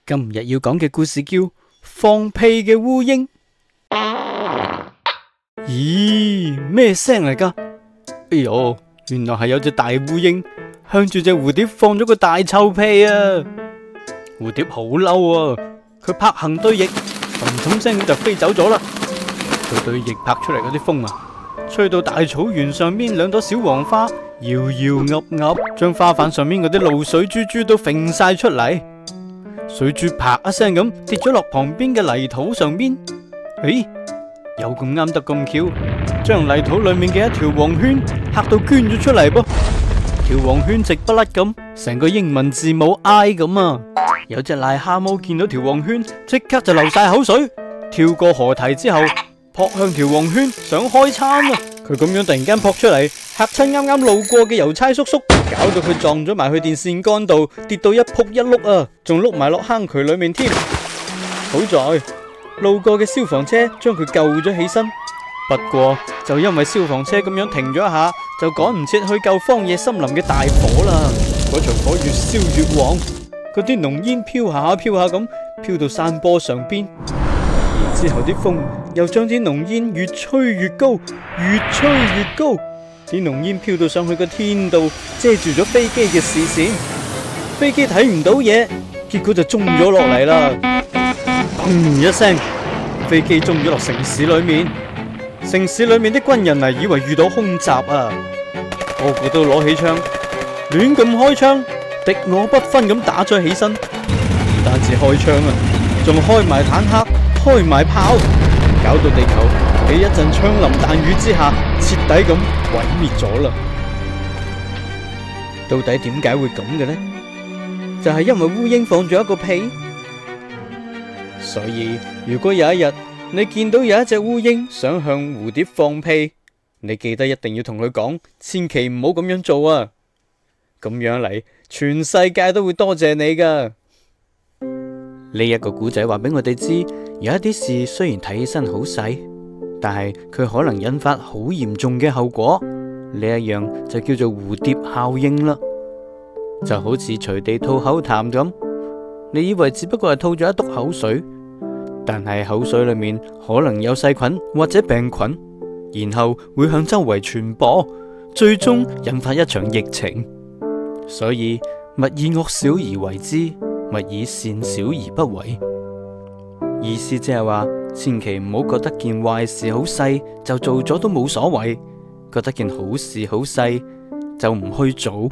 今日要講嘅故事叫放屁嘅烏蠅。咦，咩聲嚟㗎？哎喲，原來係有隻大烏蠅向住隻蝴蝶放咗個大臭屁啊！蝴蝶好嬲啊，佢拍行對翼，砰砰聲咁就飛走咗啦。佢對翼拍出嚟嗰啲風啊，吹到大草原上面兩朵小黃花搖搖噏噏，將花瓣上面嗰啲露水珠珠都揈晒出嚟。水珠啪一聲咁跌咗落旁邊嘅泥土上邊，誒，又咁啱得咁巧，將泥土裏面嘅一條黃圈嚇到捐咗出嚟噃。條黃圈直不甩咁，成個英文字母 I 咁啊！有隻癩蛤蟆見到條黃圈，即刻就流晒口水，跳過河堤之後，撲向條黃圈想開餐啊！佢咁樣突然間撲出嚟，嚇親啱啱路過嘅郵差叔叔，搞到佢撞咗埋去電線杆度，跌到一仆一碌啊，仲碌埋落坑渠裏面添。好在路過嘅消防車將佢救咗起身，不過就因為消防車咁樣停咗一下，就趕唔切去救荒野森林嘅大火啦。嗰場火越燒越旺，嗰啲濃煙飄下飄下咁，飄到山坡上邊。然之後啲風又將啲濃煙越吹越高，越吹越高，啲濃煙飄到上去個天度，遮住咗飛機嘅視線。飛機睇唔到嘢，結果就中咗落嚟啦。砰一聲，飛機中咗落城市裏面。城市裏面的軍人以為遇到空襲啊，個個都攞起槍，亂咁開槍，敵我不分咁打咗起身。唔單止開槍啊，仲開埋坦克，開埋炮，搞到地球喺一陣槍林彈雨之下，徹底咁毀滅咗啦。到底點解會咁嘅呢？就係因為烏蠅放咗一個屁。所以如果有一日你見到有一隻烏蠅想向蝴蝶放屁，你記得一定要同佢講，千祈唔好咁樣做啊！咁樣嚟，全世界都會多謝你噶。呢一個古仔話俾我哋知，有一啲事雖然睇起身好細，但係佢可能引發好嚴重嘅後果。呢一樣就叫做蝴蝶效應啦。就好似隨地吐口痰咁，你以為只不過係吐咗一篤口水，但係口水裏面可能有細菌或者病菌，然後會向周圍傳播，最終引發一場疫情。所以勿以惡小而為之，勿以善小而不為。意思即係話，千祈唔好覺得件壞事好細就做咗都冇所謂，覺得件好事好細就唔去做。